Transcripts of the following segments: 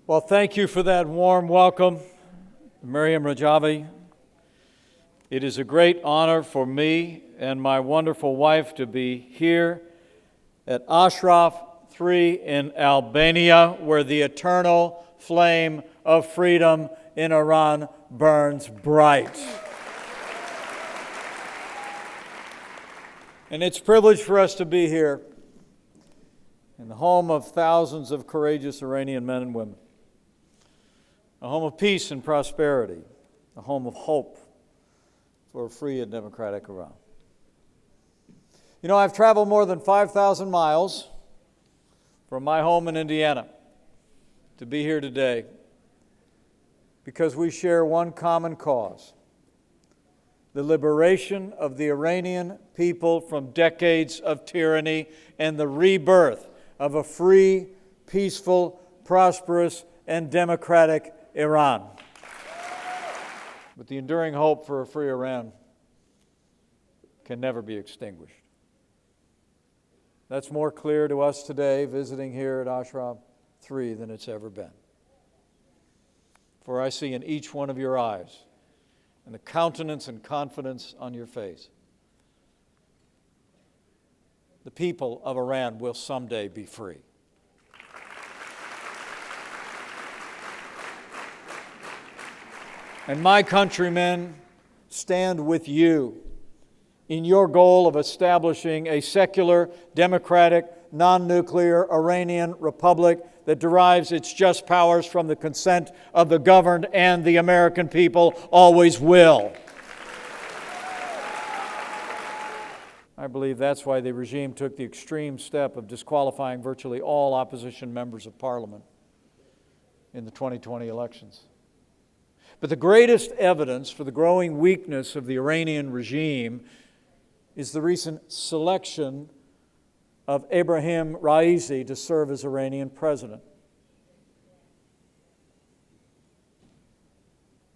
Well, thank you for that warm welcome, Merriam Rajavi. It is a great honor for me and my wonderful wife to be here at اشرف 3 in Albania, where the eternal flame of freedom in Iran burns bright. And it's a privilege for us to be here in the home of thousands of courageous Iranian men and women, a home of peace and prosperity, a home of hope for a free and democratic Iran. You know, I've traveled more than 5,000 miles from my home in Indiana to be here today because we share one common cause: the liberation of the Iranian people from decades of tyranny and the rebirth of a free, peaceful, prosperous, and democratic Iran. But the enduring hope for a free Iran can never be extinguished. That's more clear to us today visiting here at اشرف 3 than it's ever been. For I see in each one of your eyes and the countenance and confidence on your face, the people of Iran will someday be free. And my countrymen stand with you in your goal of establishing a secular, democratic, non-nuclear Iranian republic that derives its just powers from the consent of the governed, and the American people always will. I believe that's why the regime took the extreme step of disqualifying virtually all opposition members of parliament in the 2020 elections. But the greatest evidence for the growing weakness of the Iranian regime is the recent selection of Ebrahim Raisi to serve as Iranian president.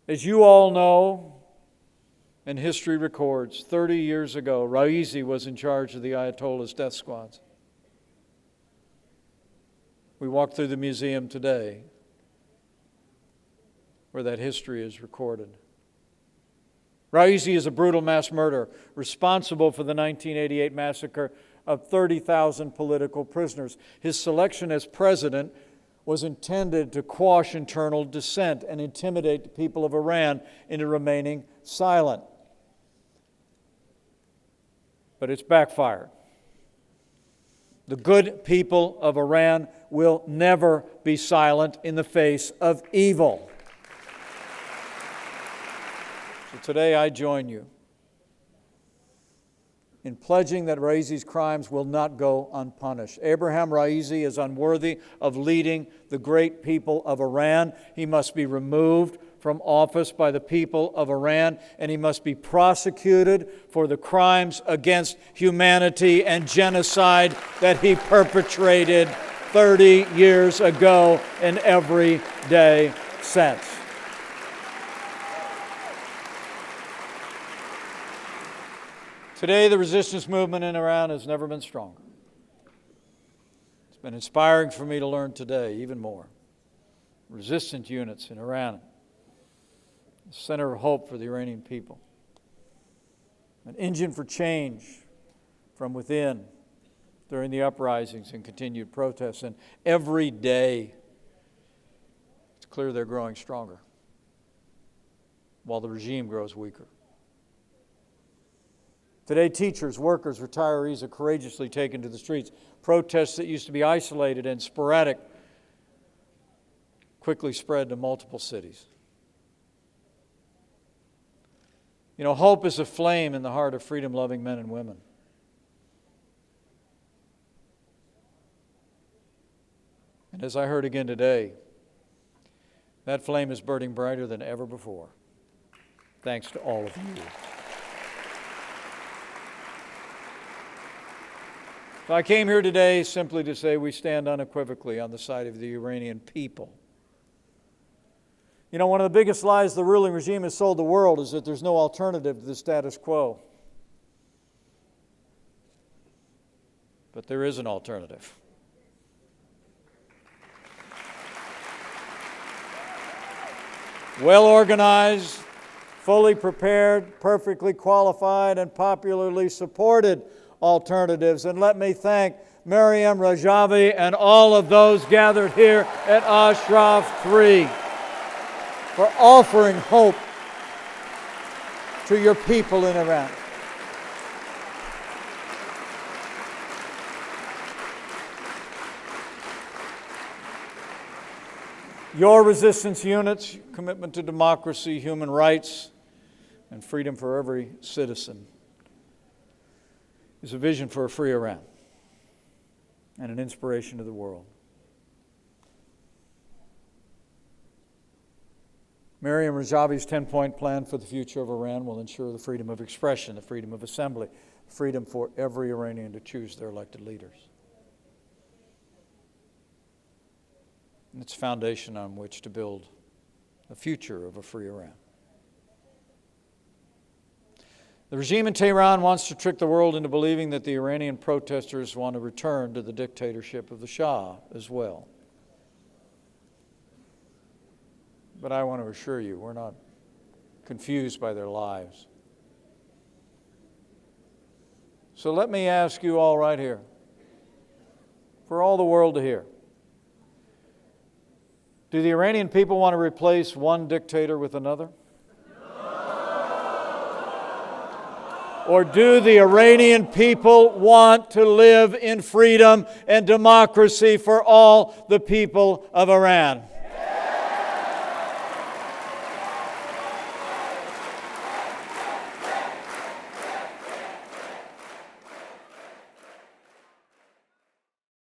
As you all know, and history records, 30 years ago, Raisi was in charge of the Ayatollah's death squads. We walk through the museum today where that history is recorded. Raisi is a brutal mass murderer responsible for the 1988 massacre of 30,000 political prisoners. His selection as president was intended to quash internal dissent and intimidate the people of Iran into remaining silent. But it's backfired. The good people of Iran will never be silent in the face of evil. So today I join you in pledging that Raisi's crimes will not go unpunished. Ebrahim Raisi is unworthy of leading the great people of Iran. He must be removed from office by the people of Iran, and he must be prosecuted for the crimes against humanity and genocide that he perpetrated 30 years ago and every day since. Today, the resistance movement in Iran has never been stronger. It's been inspiring for me to learn today even more. Resistant units in Iran, a center of hope for the Iranian people, an engine for change from within during the uprisings and continued protests. And every day, it's clear they're growing stronger while the regime grows weaker. Today, teachers, workers, retirees are courageously taken to the streets. Protests that used to be isolated and sporadic quickly spread to multiple cities. You know, hope is a flame in the heart of freedom-loving men and women. And as I heard again today, that flame is burning brighter than ever before, thanks to all of you. So I came here today simply to say we stand unequivocally on the side of the Iranian people. You know, one of the biggest lies the ruling regime has sold the world is that there's no alternative to the status quo. But there is an alternative. well organized, fully prepared, perfectly qualified, and popularly supported alternatives. And let me thank Merriam, Rajvi, and all of those gathered here at اشرف 3 for offering hope to your people in Iran. Your resistance units, commitment to democracy, human rights, and freedom for every citizen is a vision for a free Iran and an inspiration to the world. Meriem Rajavi's 10-point plan for the future of Iran will ensure the freedom of expression, the freedom of assembly, freedom for every Iranian to choose their elected leaders. And it's a foundation on which to build the future of a free Iran. The regime in Tehran wants to trick the world into believing that the Iranian protesters want to return to the dictatorship of the Shah as well. But I want to assure you, we're not confused by their lies. So let me ask you all right here, for all the world to hear. Do the Iranian people want to replace one dictator with another? Or do the Iranian people want to live in freedom and democracy for all the people of Iran?